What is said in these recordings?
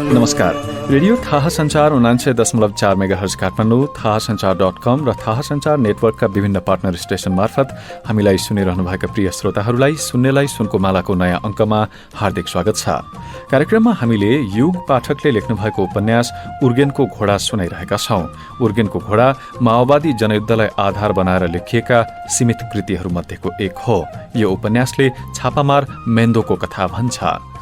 नमस्कार। रेडियो थाहा संचार 99.4 मेगाहर्ज काठमाडौँ, थाहासंचार.com र थाहा संचार नेटवर्कका विभिन्न पार्टनर स्टेशन मार्फत हामीलाई सुनिरहनुभएका प्रिय श्रोताहरूलाई सुन्नेलाई सुनको मालाको नयाँ अङ्कमा हार्दिक स्वागत छ। कार्यक्रममा हामीले युग पाठकले लेख्नुभएको उपन्यास उर्गेनको घोडा सुनाइरहेका छौं। उर्गेनको घोडा माओवादी जनयुद्धलाई आधार बनाएर लेखिएका सीमित कृतिहरूमध्येको एक हो। यो उपन्यासले छापामार मेन्दोको कथा भन्छ।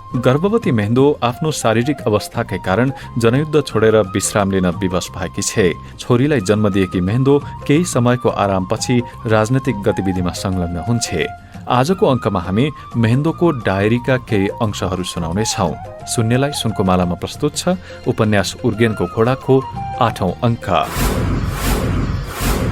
गर्भवती मेहन्दो आफ्नो शारीरिक अवस्थाकै कारण जनयुद्ध छोडेर विश्राम लिन विवश भएकी छे। छोरीलाई जन्म दिएकी मेहन्दो केही समयको आरामपछि राजनैतिक गतिविधिमा संलग्न हुन्छे। आजको अङ्कमा हामी मेहन्दोको डायरीका केही अंशहरू सुनाउनेछौं। सुन्नेलाई सुनको मालामा प्रस्तुत छ उपन्यास उर्गेनको घोडाको 8औं अङ्क।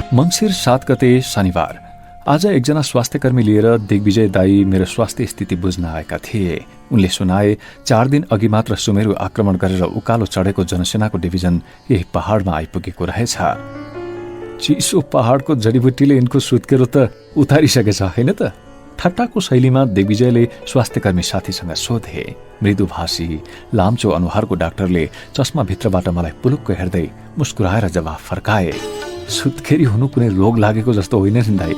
मङ्सिर 7 गते शनिबार। आज एकजना स्वास्थ्यकर्मी लिएर दिग्विजय दाई मेरो स्वास्थ्य स्थिति बुझ्न आएका थिए। उनले सुनाए 4 दिन अघि मात्र सुमेरु आक्रमण गरेर उकालो चढेको जनसेनाको डिभिजन यही पहाडमा आइपुगेको रहेछ। चिसो पहाडको जडीबुटीले यिनको सुत्केरो त उतारिसकेछ हैन त? ठट्टाको शैलीमा दिग्विजयले स्वास्थ्यकर्मी साथीसँग सोधे। मृदुभाषी लाम्चो अनुहारको डाक्टरले चस्माभित्रबाट मलाई पुलुक्क हेर्दै मुस्कुराएर जवाफ फर्काए। सुत्केरी हुनु कुनै रोग लागेको जस्तो होइन नि दाई।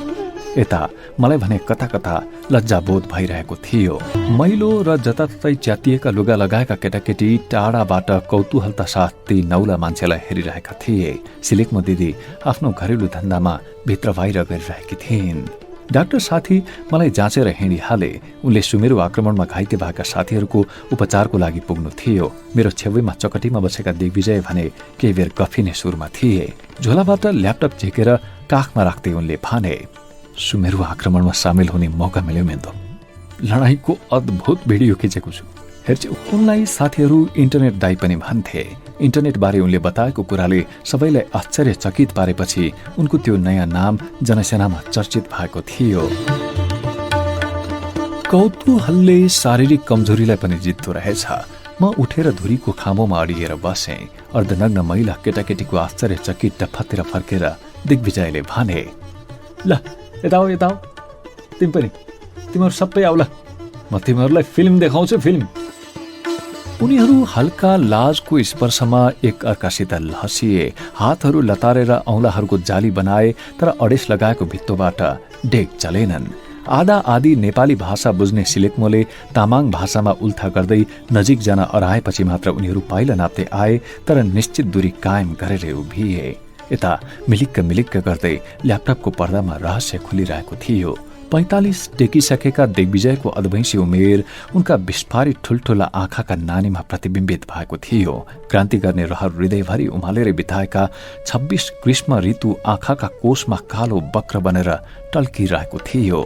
यता मलाई भने कता कता लज्जाबोध भइरहेको थियो। मैलो र जताततै च्यातिएका लुगा लगाएका केटाकेटी टाढाबाट कौतूहलता साथ ती नौला मान्छेलाई हेरिरहेका थिए। सिलेक्मो दिदी आफ्नो घरेलु धन्दामा भित्र बाहिर गरिरहेकी थिइन्। डाक्टर साथी मलाई जाँचेर हिँडिहाले। उनले सुमेरु आक्रमणमा घाइते भएका साथीहरूको उपचारको लागि पुग्नु थियो। मेरो छेउमा चकटीमा बसेका दिग्विजय भने केही बेर गफिने सुरमा थिए। झोलाबाट ल्यापटप झिकेर काखमा राख्दै उनले भने, सुमेरु आक्रमणमा सामेल हुने मौका मिल्यो मेन्दो। लडाईँको अद्भुत भिडियो खिचेको छु, हेर्छौ। उनलाई साथीहरू इन्टरनेट दाई पनि भन्थे। इन्टरनेट बारे उनले बताएको कुराले सबैलाई आश्चर्यचकित पारेपछि उनको त्यो नयाँ नाम जनसेनामा चर्चित भएको थियो। कौतूहलले शारीरिक कमजोरीलाई पनि जित्दो रहेछ। म उठेर धुरीको खामोमा अडिएर बसे। अर्धनग्न महिला केटाकेटीको आश्चर्यचकित टफातिर फर्केर दिग्विजयले भने, ल यता हो, तिमी पनि, तिमीहरू सबै आउला, म तिमीहरूलाई फिल्म देखाउँछु, फिल्म। उनीहरू हल्का लाजको स्पर्शमा एक अर्कासित लहसिए। हातहरू लतारेर औंलाहरूको जाली बनाए, तर अडेस लगाएको भित्तोबाट डेग चलेनन्। आधा आधी नेपाली भाषा बुझ्ने सिलेक्मोले तामाङ भाषामा उल्था गर्दै नजिक जान अराएपछि मात्र उनीहरू पाइला नाप्दै आए, तर निश्चित दूरी कायम गरेर उभिए। यता मिलिक्क मिलिक्क गर्दै ल्यापटपको पर्दामा रहस्य खुलिरहेको थियो। 45 टेकिसकेका दिग्विजयको अधवैंशी उमेर उनका विस्फारित ठुल्ठुला आँखाका नानीमा प्रतिबिम्बित भएको थियो। क्रान्ति गर्ने रहर हृदयभरि उमालेर बिताएका 26 ग्रीष्म ऋतु आँखाका कोषमा कालो वक्र बनेर टल्किरहेको थियो।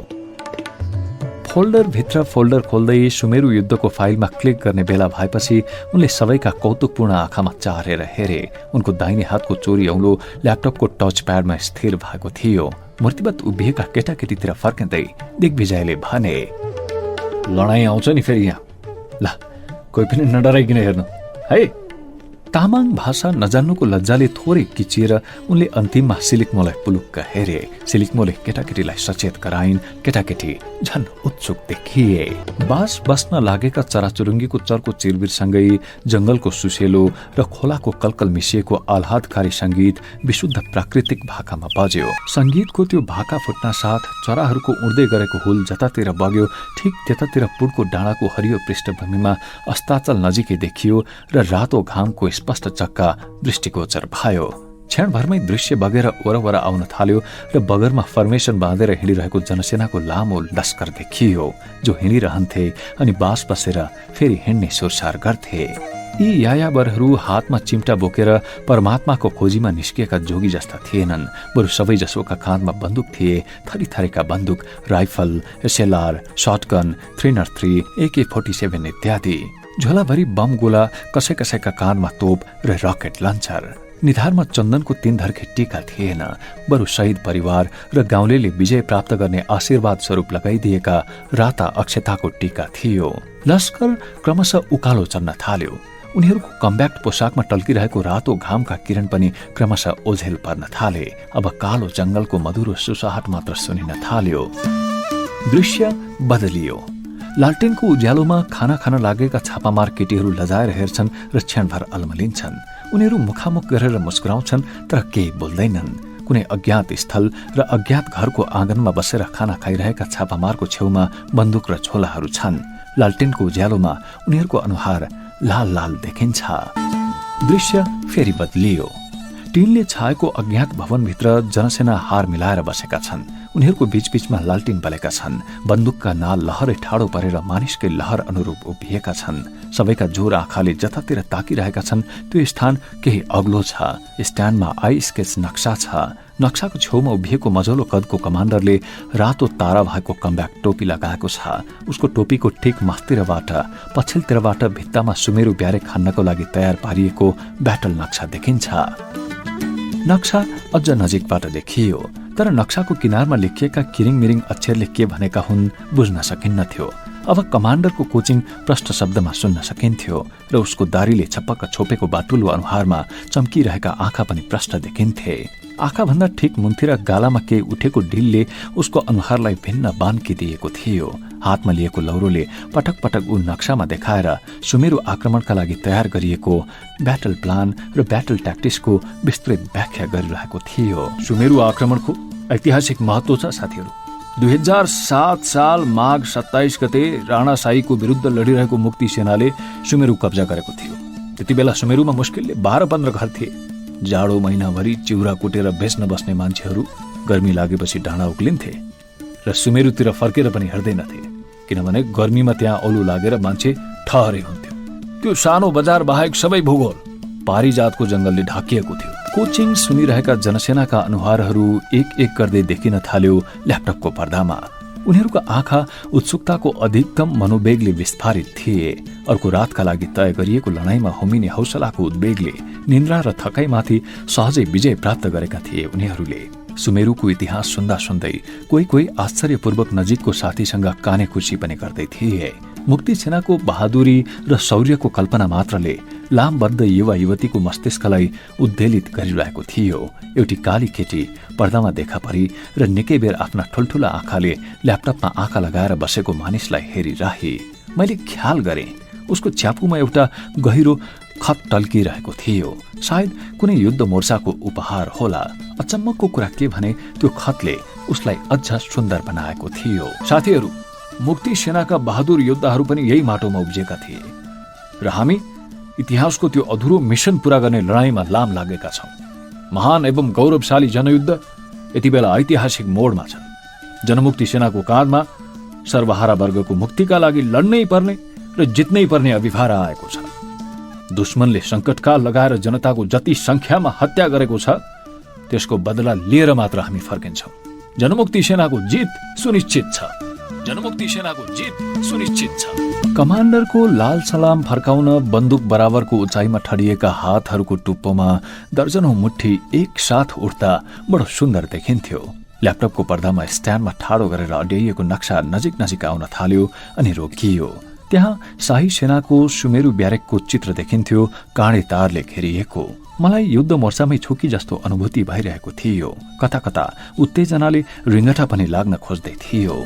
फोल्डर भित्र फोल्डर खोल्दै सुमेरु युद्धको फाइलमा क्लिक गर्ने बेला भएपछि उनले सबैका कौतुकपूर्ण आँखामा चारेर हेरे। उनको दाहिने हातको चोरी औंलो ल्यापटपको टच प्याडमा स्थिर भएको थियो। मूर्तिवत उभिएका केटाकेटीतिर फर्किँदै दिग्विजयले भने, लडाईँ आउँछ नि फेरि यहाँ, ल कोही पनि नडराइकिन हेर्नु है। तामाङ भाषा नजान्नुको लज्जाले थोरै किचिएर उनले अन्तिममा सिलिक्मोलाई पुलुक्क हेरे। सिलिक्मोले केटाकेटीलाई सचेत गराइन्। केटाकेटी झन् उत्सुक देखिए। बास बस्न लागेका चराचुरुङ्गीको चर्को चिरबिरसँगै जंगलको सुसेलो र खोलाको कलकल मिसिएको आह्लादकारी संगीत विशुद्ध प्राकृतिक भाकामा बज्यो। संगीतको त्यो भाका फुट्न साथ चराहरूको उड्दै गरेको हुल जतातिर बग्यो, ठिक त्यतातिर पुडको डाँडाको हरियो पृष्ठभूमिमा अस्ताचल नजिकै देखियो र रातो घामको स्पष्ट चक्का दृष्टिगोचर भयो। क्षणभरमै दृश्य बगेर वरवर आउन थाल्यो र बगरमा फर्मेशन बाँधेर हिँडिरहेको जनसेनाको लामो लस्कर देखियो, जो हिँडिरहन्थे अनि बास बसेर फेरि हिँड्ने सुरसार गर्थे। यी यायावरहरू हातमा चिम्टा बोकेर परमात्माको खोजीमा निस्किएका जोगी जस्ता थिएनन्, बरु सबै जसोका काँधमा बन्दुक थिए। थरी थरीका बन्दुक, राइफल, एसएलआर, शटगन, 303, AK-47 इत्यादि। झोलाभरि बम गोला, कसै कसैका काँधमा तोप र रकेट लन्चर। निधारमा चन्दनको 3 धर्के टीका थिएन, बरु शहीद परिवार र गाउँलेले विजय प्राप्त गर्ने आशीर्वाद स्वरूप लगाइदिएका राता अक्षताको टीका थियो। लस्कर क्रमशः उकालो चल्न थाल्यो। उनीहरूको कम्ब्याक्ट पोसाकमा टल्किरहेको रातो घामका किरण पनि क्रमशः ओझेल पर्न थाले। अब कालो जंगलको मधुरो सुसाहट मात्र सुनिन थाल्यो। दृश्य बदलियो। लालटेनको उज्यालोमा खाना खान लागेका छापामार केटीहरू लजाएर हेर्छन् र क्षणभर अल्मलिन्छन्। उनीहरू मुखामुख गरेर मुस्कुराउँछन् तर केही बोल्दैनन्। कुनै अज्ञात स्थल र अज्ञात घरको आँगनमा बसेर खाना खाइरहेका छापामारको छेउमा बन्दुक र झोलाहरू छन्। लालटेनको उज्यालोमा उनीहरूको अनुहार लाल लाल देखिन्छ। दृश्य फेरि बदलियो। टिनले छाएको अज्ञात भवनभित्र जनसेना हार मिलाएर बसेका छन्। उनीहरूको बीचबीचमा लालटिन बलेका छन्। बन्दुकका नाल लहरै ठाडो परेर मानिसकै लहर अनुरूप उभिएका छन्। सबैका जोर आँखाले जतातिर ताकिरहेका छन् त्यो स्थान केही अग्लो छ। स्ट्यान्डमा आई स्केच नक्सा छ। नक्साको छेउमा उभिएको मझौलो कदको कमान्डरले रातो तारा भएको कम्ब्याक टोपी लगाएको छ। उसको टोपीको ठिक मास्तिरबाट पछिल्लोतिरबाट भित्तामा सुमेरु ब्यारेक खान्नको लागि तयार पारिएको ब्याटल नक्सा देखिन्छ। नक्सा अझ नजिकबाट देखियो तर नक्साको किनारमा लेखिएका किरिङमिरिङ अक्षरले के भनेका हुन् बुझ्न सकिन्नथ्यो। अब कमान्डरको कोचिङ प्रष्ट शब्दमा सुन्न सकिन्थ्यो र उसको दारीले छपक्क छोपेको बाटुलो अनुहारमा चम्किरहेका आँखा पनि प्रष्ट देखिन्थे। आँखाभन्दा ठिक मुन्तिर गालामा केही उठेको ढिलले उसको अनुहारलाई भिन्न बान्किदिएको थियो। हातमा लिएको लौरोले पटक पटक ऊ नक्सामा देखाएर सुमेरु आक्रमणका लागि तयार गरिएको ब्याटल प्लान र ब्याटल ट्याक्टिक्सको विस्तृत व्याख्या गरिरहेको थियो। सुमेरु आक्रमणको ऐतिहासिक महत्व छ साथीहरू। 2007 साल माघ 27 गते राणा शाहीको विरुद्ध लडिरहेको मुक्ति सेनाले सुमेरु कब्जा गरेको थियो। त्यति बेला सुमेरुमा मुस्किलले 12-15 घर थिए। जाडो महिनाभरि चिउरा कुटेर बेच्न बस्ने मान्छेहरू गर्मी लागेपछि डाँडा उक्लिन्थे र सुमेरुतिर फर्केर पनि हेर्दैनथे, किनभने गर्मीमा त्यहाँ औलो लागेर मान्छे ठहरै हुन्थ्यो। त्यो सानो बजार बाहेक सबै भूगोल पारिजातको जंगलले ढाकिएको थियो। कोचिङ सुनिरहेका जनसेनाका अनुहारहरू एक एक गर्दै देखिन थाल्यो ल्यापटपको पर्दामा। उनीहरूको आँखा उत्सुकताको अधिकतम मनोवेगले विस्फारित थिए। अर्को रातका लागि तय गरिएको लडाईँमा होमिने हौसलाको उद्वेगले निन्द्रा र थकाइमाथि सहजै विजय प्राप्त गरेका थिए उनीहरूले। सुमेरुको इतिहास सुन्दा सुन्दै कोही कोही आश्चर्यपूर्वक नजिकको साथीसँग काने खुसी पनि गर्दै थिए। मुक्ति सेनाको बहादुरी र शौर्यको कल्पना मात्रले लामबद्ध युवा युवतीको मस्तिष्कलाई उद्वेलित गरिरहेको थियो। एउटी काली केटी पर्दामा देखा परी र निकै बेर आफ्ना ठुल्ठुला आँखाले ल्यापटपमा आँखा लगाएर बसेको मानिसलाई हेरिरहे। मैले ख्याल गरेँ उसको च्यापुमा एउटा गहिरो खत टल्किरहेको थियो। सायद कुनै युद्ध मोर्चाको उपहार होला। अचम्मको कुरा के भने त्यो खतले उसलाई अझ सुन्दर बनाएको थियो। साथीहरू, मुक्ति सेनाका बहादुर योद्धाहरू पनि यही माटोमा उब्जिएका थिए र हामी इतिहासको त्यो अधुरो मिशन पूरा गर्ने लडाईँमा लाम लागेका छौं। महान एवं गौरवशाली जनयुद्ध यति बेला ऐतिहासिक मोडमा छ। जनमुक्ति सेनाको काँधमा सर्वहारा वर्गको मुक्तिका लागि लड्नै पर्ने र जित्नै पर्ने अभिभार आएको छ। दुश्मनले संकटकाल लगाएर जनताको जति संख्यामा हत्या गरेको छ त्यसको बदला लिएर मात्र हामी फर्किन्छौं। जनमुक्ति सेनाको जित सुनिश्चित छ। जनमुक्ति सेनाको जित सुनिश्चित छ। कमान्डरको लाल सलाम फर्काउन बन्दुक बराबरको उचाइमा ठडिएका हातहरूको टुप्पोमा दर्जनौं मुट्ठी एक साथ उठ्दा बडो सुन्दर देखिन्थ्यो। ल्यापटपको पर्दामा स्ट्यान्डमा ठाडो गरेर अड्याइएको नक्सा नजिक नजिक आउन थाल्यो अनि रोकियो। त्यहाँ शाही सेनाको सुमेरु ब्यारेकको चित्र देखिन्थ्यो, काँडे तारले घेरिएको। मलाई युद्ध मोर्चामै छोकी जस्तो अनुभूति भइरहेको थियो। कता कता उत्तेजनाले रिङ्गटा पनि लाग्न खोज्दै थियो।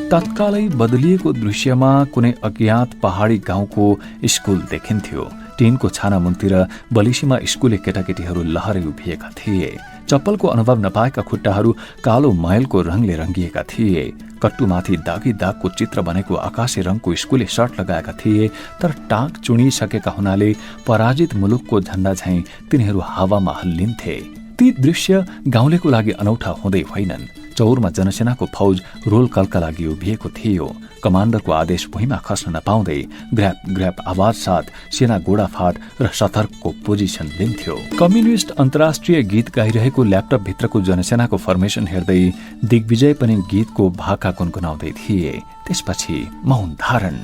तत्कालै बदलिएको दृश्यमा कुनै अज्ञात पहाडी गाउँको स्कुल देखिन्थ्यो। टिनको छाना मुन्तिर बलिसीमा स्कुले केटाकेटीहरू लहरै उभिएका थिए। चप्पलको अनुभव नपाएका खुट्टाहरू कालो मैलको रङले रङ्गिएका थिए। कट्टुमाथि दागी दागको चित्र बनेको आकाशे रङको स्कुले सर्ट लगाएका थिए, तर टाँक चुनिसकेका हुनाले पराजित मुलुकको झण्डा झैं तिनीहरू हावामा हल्लिन्थे। ती दृश्य गाउँलेको लागि अनौठा हुँदै होइनन्। चौरमा जनसेनाको फौज रोल कलका लागि उभिएको थियो। कमान्डरको आदेश भुइँमा खस्न नपाउँदै ग्र्याप ग्र्याप आवाज साथ सेना गोडाफाट र सतर्कको पोजिसन लिन्थ्यो। कम्युनिस्ट अन्तर्राष्ट्रिय गीत गाइरहेको ल्यापटप भित्रको जनसेनाको फर्मेसन हेर्दै दिग्विजय पनि गीतको भाका गुनगुनाउँदै थिए। त्यसपछि मौन धारण।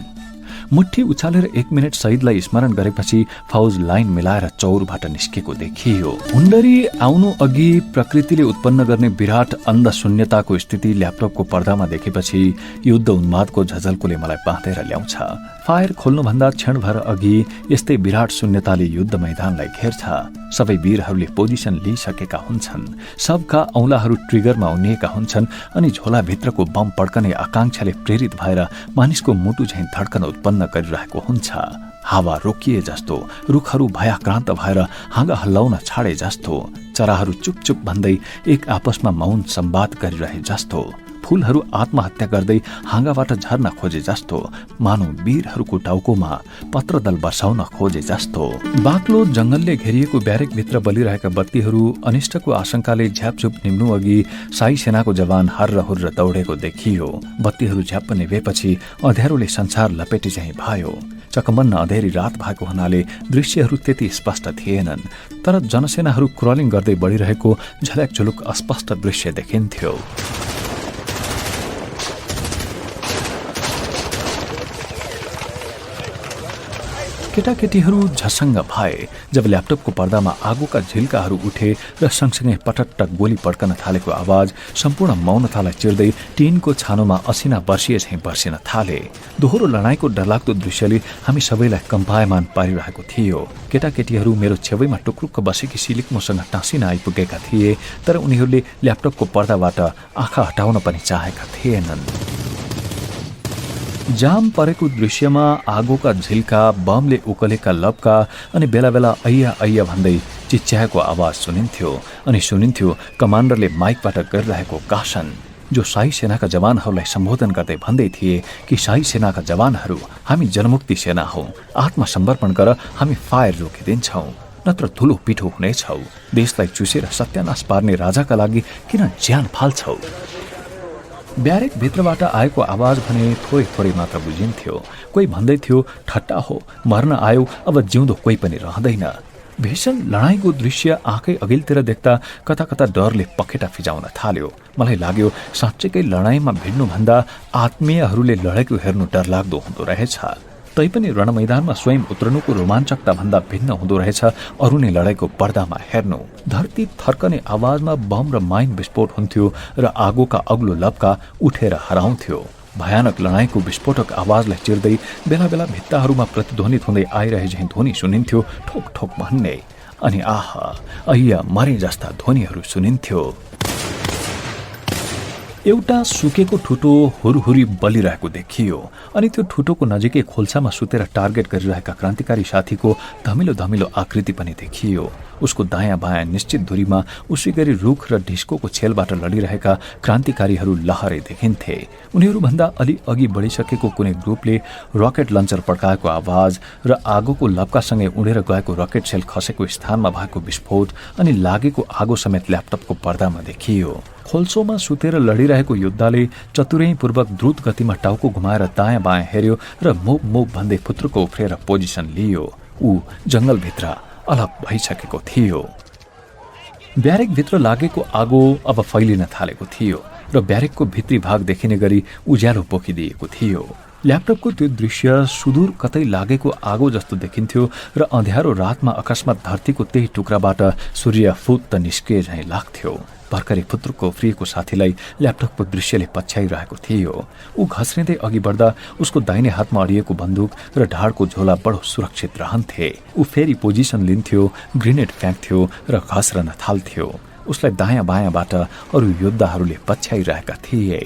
मुट्ठी उचालेर 1 मिनट शहीदलाई स्मरण गरेपछि फौज लाइन मिलाएर चौरबाट निस्केको देखियो। हुण्डरी आउनु अघि प्रकृतिले उत्पन्न गर्ने विराट अन्ध शून्यताको स्थिति ल्यापटपको पर्दामा देखेपछि युद्ध उन्मादको झझल्कोले मलाई बाँधेर ल्याउँछ। फायर खोल्नुभन्दा क्षणभर अघि यस्तै विराट शून्यताले युद्ध मैदानलाई घेर्छ। सबै वीरहरूले पोजिसन लिइसकेका हुन्छन्, सबका औंलाहरू ट्रिगरमा उनिएका हुन्छन् अनि झोलाभित्रको बम पड्कने आकांक्षाले प्रेरित भएर मानिसको मुटु झैं धड्कन उत्पन्न गरिरहेको हुन्छ। हावा रोकिए जस्तो, रुखहरू भयाक्रान्त भएर हाँगा हल्लाउन छाडे जस्तो, चराहरू चुपचुप भन्दै एक आपसमा मौन संवाद गरिरहे जस्तो, फूलहरू आत्महत्या गर्दै हाँगाबाट झर्न खोजे जस्तो, मानव वीरहरूको टाउकोमा पत्रदल बर्साउन खोजे जस्तो। बाक्लो जंगलले घेरिएको ब्यारेकभित्र बलिरहेका बत्तीहरू अनिष्टको आशंकाले झ्यापझुप निम्नु अघि शाही सेनाको जवान हर्र हुर्र दौडेको देखियो। बत्तीहरू झ्याप्प निभेपछि अँध्यारोले संसार लपेटे चाहिँ भयो। चकमन्न अँधेरी रात भएको हुनाले दृश्यहरू त्यति स्पष्ट थिएनन्, तर जनसेनाहरू क्रलिङ गर्दै बढिरहेको झलक अस्पष्ट दृश्य देखिन्थ्यो। केटाकेटीहरू झसङ्ग भए जब ल्यापटपको पर्दामा आगोका झिल्काहरू उठे र सँगसँगै पटट्टक गोली पड्कन थालेको आवाज सम्पूर्ण मौनतालाई चिर्दै टिनको छानोमा असिना वर्षिए झैं वर्षिन थाले। दोहोरो लडाईँको डरलाग्दो दृश्यले हामी सबैलाई कम्पायमान पारिरहेको थियो। केटाकेटीहरू मेरो छेउैमा टुक्रुक्क बसेकी सिलिक्मोसँग टाँसिन आइपुगेका थिए, तर उनीहरूले ल्यापटपको पर्दाबाट आँखा हटाउन पनि चाहेका थिएनन्। जाम परेको दृश्यमा आगोका झिल्का, बमले उकलेका लपका अनि बेला बेला ऐया ऐया भन्दै चिच्याएको आवाज सुनिन्थ्यो। अनि सुनिन्थ्यो कमान्डरले माइकबाट गरिरहेको कासन, जो शाही सेनाका जवानहरूलाई सम्बोधन गर्दै भन्दै थिए कि शाही सेनाका जवानहरू, हामी जनमुक्ति सेना हौ, आत्मसमर्पण गर, हामी फायर रोकिदिन्छौं, नत्र धुलो पिठो हुनेछौ। देशलाई चुसेर सत्यानाश पार्ने राजाका लागि किन ज्यान फाल्छौ। ब्यारेक भित्रबाट आएको आवाज भने थोरै मात्र बुझिन्थ्यो। कोही भन्दै थियो, ठट्टा हो, मर्न आयो, अब जिउँदो कोही पनि रहँदैन। भीषण लडाईँको दृश्य आँखै अघिल्तिर देख्दा कता कता डरले पखेटा फिजाउन थाल्यो। मलाई लाग्यो साँच्चैकै लडाईँमा भिड्नुभन्दा आत्मीयहरूले लडेको हेर्नु डरलाग्दो हुँदो रहेछ। तैपनि रणमैदानमा स्वयं उत्रनुको रोमाञ्चकता भन्दा भिन्न हुँदो रहेछ अरू नै लडाईँको पर्दामा हेर्नु। धरती थर्कने आवाजमा बम र माइन विस्फोट हुन्थ्यो र आगोका अग्लो लपका उठेर हराउँथ्यो। भयानक लडाईँको विस्फोटक आवाजलाई चिर्दै बेला बेला भित्ताहरूमा प्रतिध्वनित हुँदै आइरहे झैं ध्वनि सुनिन्थ्यो, ठोक ठोक भन्ने। अनि आहा, अय्या मरे जस्ता ध्वनिहरू सुनिन्थ्यो। एउटा सुकेको ठुटो हुरहुरी बलिरहेको देखियो अनि त्यो ठुटोको नजिकै खोल्सामा सुतेर टार्गेट गरिरहेका क्रान्तिकारी साथीको धमिलो धमिलो आकृति पनि देखियो। उसको दायाँ बायाँ निश्चित दूरीमा उसै गरी रुख र ढिस्कोको छेलबाट लडिरहेका क्रान्तिकारीहरू लहरै देखिन्थे। उनीहरूभन्दा अलि अघि बढिसकेको कुनै ग्रुपले रकेट लन्चर पड्काएको आवाज र आगोको लपकासँगै उडेर गएको रकेट सेल खसेको स्थानमा भएको विस्फोट अनि लागेको आगो समेत ल्यापटपको पर्दामा देखियो। खोल्सोमा सुतेर लडिरहेको योद्धाले चतुर्यपूर्वक द्रुत गतिमा टाउको घुमाएर दायाँ बायाँ हेर्यो र मोब भन्दै फुत्रुको उफ्रेर पोजिसन लियो। ऊ जंगलभित्र अलग भइसकेको थियो। ब्यारेकभित्र लागेको आगो अब फैलिन थालेको थियो र ब्यारेकको भित्री भाग देखिने गरी उज्यालो पोखिदिएको थियो। ल्यापटपको त्यो दृश्य सुदूर कतै लागेको आगो जस्तो देखिन्थ्यो र अँध्यारो रातमा अकस्मात धरतीको त्यही टुक्राबाट सूर्य फुत्त निस्किए झैं लाग्थ्यो। भर्खरै फुत्रुको उफ्रिएको साथीलाई ल्यापटपको दृश्यले पछ्याइरहेको थियो। ऊ घस्रिँदै अघि बढ्दा उसको दाहिने हातमा अडिएको बन्दुक र ढाडको झोला बडो सुरक्षित रहन्थे। ऊ फेरि पोजिसन लिन्थ्यो, ग्रेनेड फ्याँक्थ्यो र घस्रन थाल्थ्यो। उसलाई दायाँ बायाँबाट अरू योद्धाहरूले पछ्याइरहेका थिए।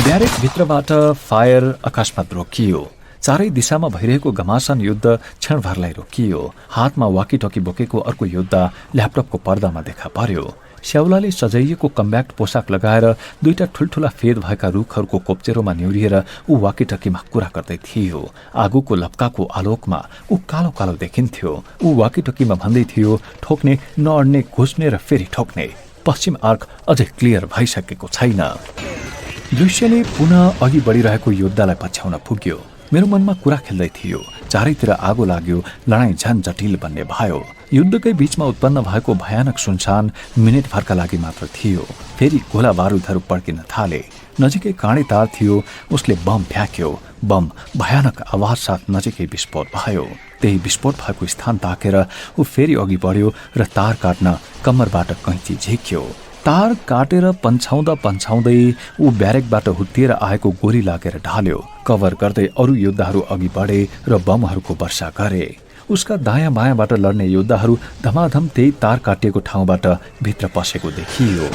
ब्यारेक भित्रबाट फायर अकस्मात रोकियो। चारै दिशामा भइरहेको घमासान युद्ध क्षणभरलाई रोकियो। हातमा वाकीटकी बोकेको अर्को योद्धा ल्यापटपको पर्दामा देखा पर्यो। स्याउलाले सजाइएको कम्ब्याक्ट पोसाक लगाएर दुईटा ठुल्ठुला फेद भएका रुखहरूको कोप्चेरोमा निहुरिएर ऊ वाकीटकीमा कुरा गर्दै थियो। आगोको लपकाको आलोकमा ऊ कालो कालो देखिन्थ्यो। ऊ वाकीटकीमा भन्दै थियो, ठोक्ने, नअड्ने, घुस्ने र फेरि ठोक्ने। पश्चिम आर्क अझै क्लियर भइसकेको छैन। दृश्यले पुनः अघि बढिरहेको योद्धालाई पछ्याउन पुग्यो। मेरो मनमा कुरा खेल्दै थियो। चारैतिर आगो लाग्यो, लडाईँ झन जटिल बन्ने भयो। युद्धकै बीचमा उत्पन्न भएको भयानक सुनसान मिनेटभरका लागि मात्र थियो। फेरि गोला बारुदहरू पड्किन थाले। नजिकै काँडे तार थियो, उसले बम फ्याँक्यो। बम भयानक आवाज साथ नजिकै विस्फोट भयो। त्यही विस्फोट भएको स्थान ताकेर ऊ फेरि अघि बढ्यो र तार काट्न कम्मरबाट कैँची झिक्यो। तार काटेर पन्छाउँदै ऊ ब्यारेकबाट हुत्तिएर आएको गोली लागेर ढाल्यो। कभर गर्दै अरू योद्धाहरू अघि बढे र बमहरूको वर्षा गरे। उसका दायाँ बायाँबाट लड्ने योद्धाहरू धमाधम त्यही तार काटिएको ठाउँबाट भित्र पसेको देखियो।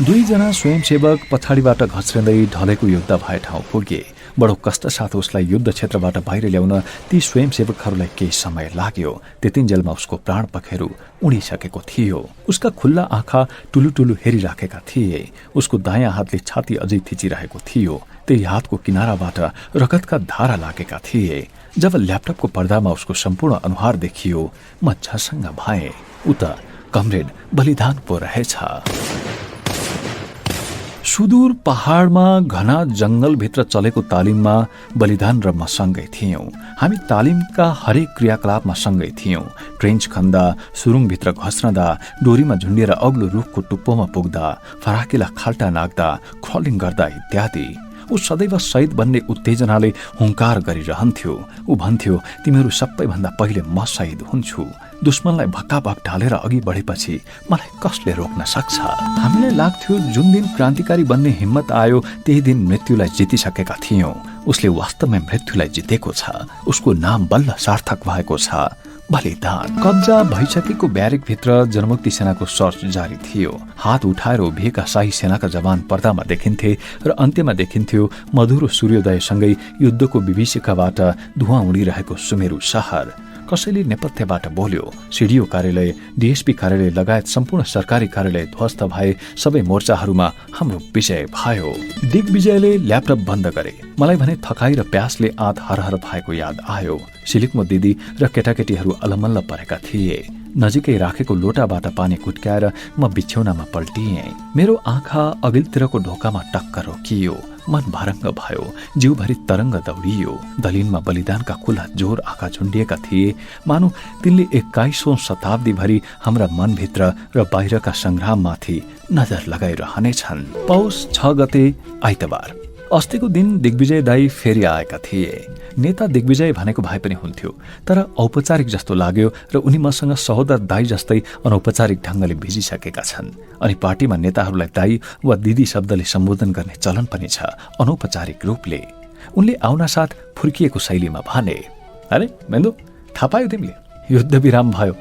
2 जना स्वयंसेवक पछाडिबाट घस्रिँदै ढलेको युद्ध भए ठाउँ पुगे। बडो कष्ट साथ उसलाई युद्ध क्षेत्रबाट बाहिर ल्याउन ती स्वयंसेवकहरूलाई केही समय लाग्यो। त्यतिन्जेलमा उसको प्राण पखेरु उडिसकेको थियो। उसका खुल्ला आँखा टुलुटुलु हेरिराखेका थिए। उसको दायाँ हातले छाती अझै थिचिरहेको थियो। त्यही हातको किनाराबाट रगतका धारा लागेका थिए। जब ल्यापटपको पर्दामा उसको सम्पूर्ण अनुहार देखियो, म झसङ्ग भएँ। उ त कमरेड बलिदान पो रहेछ। सुदूर पहाडमा घना जंगलभित्र चलेको तालिममा बलिदान र म सँगै थियौं। हामी तालिमका हरेक क्रियाकलापमा सँगै थियौं। ट्रेन्च खन्दा, सुरुङभित्र घस्रदा, डोरीमा झुन्डिएर अग्लो रुखको टुप्पोमा पुग्दा, फराकिला खाल्टा नाग्दा, क्रलिङ गर्दा इत्यादि। ऊ सदैव शहीद बन्ने उत्तेजनाले हुङ्कार गरिरहन्थ्यो। ऊ भन्थ्यो, तिमीहरू सबैभन्दा पहिले म शहीद हुन्छु। दुश्मनलाई भक्काभक ढालेर अघि बढेपछि मलाई कसले रोक्न सक्छ? हामीलाई लाग्थ्यो जुन दिन क्रान्तिकारी बन्ने हिम्मत आयो त्यही दिन मृत्युलाई जितिसकेका थियौं। उसले वास्तवमै मृत्युलाई जितेको छ। उसको नाम बल्ल सार्थक भएको छ, बलिदान। कब्जा भइसकेको ब्यारेकभित्र जनमुक्ति सेनाको सर्च जारी थियो। हात उठाएर उभिएका शाही सेनाका जवान पर्दामा देखिन्थे र अन्त्यमा देखिन्थ्यो मधुरो सूर्योदयसँगै युद्धको विभीषिकाबाट धुवाँ उडिरहेको सुमेरु शहर। कसैले नेपथ्यबाट बोल्यो। सिडिओ कार्यालय, डीएसपी कार्यालय लगायत सम्पूर्ण सरकारी कार्यालय ध्वस्त भए। सबै मोर्चाहरूमा हाम्रो विजय भयो। दिग्विजयले ल्यापटप बन्द गरे। मलाई भने थकाई र प्यासले आँत हरहर भएको याद आयो। सिलिकमो दिदी र केटाकेटीहरू अलमल्ल परेका थिए। नजिकै राखेको लोटाबाट पानी कुट्क्याएर म बिछ्यौनामा पल्टिएँ। मेरो आँखा अघिल्तिरको ढोकामा टक्क रोकियो। मन भरङ्ग भयो। जिउभरि तरङ्ग दौडियो। दलिनमा बलिदानका खुला जोर आँखा झुन्डिएका थिए। मानौ तिनले 21औं शताब्दीभरि हाम्रा मनभित्र र बाहिरका संग्राममाथि नजर लगाइरहनेछन्। पौष 6 गते आइतबार। अस्तिको दिन दिग्विजय दाई फेरि आएका थिए। नेता दिग्विजय भनेको भए पनि हुन्थ्यो, तर औपचारिक जस्तो लाग्यो र उनी मसँग सहोदर दाई जस्तै अनौपचारिक ढङ्गले भिजिसकेका छन्। अनि पार्टीमा नेताहरूलाई दाई वा दिदी शब्दले सम्बोधन गर्ने चलन पनि छ, अनौपचारिक रूपले। उनले आउनासाथ फुर्किएको शैलीमा भने, अरे मेन्दो, थाहा पायो तिमीले, युद्ध विराम भयो।